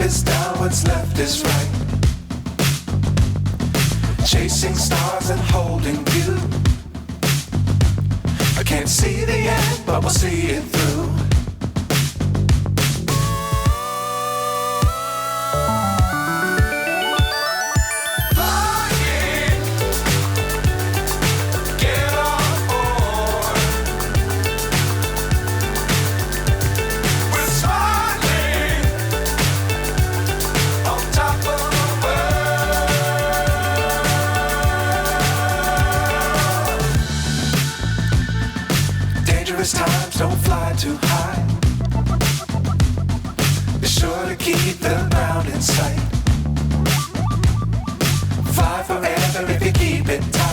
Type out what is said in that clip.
is down, what's left is right. Chasing stars and holding you. I can't see the end, but we'll see it through. Times don't fly too high. Be sure to keep the ground in sight. Fly forever if you keep it tight.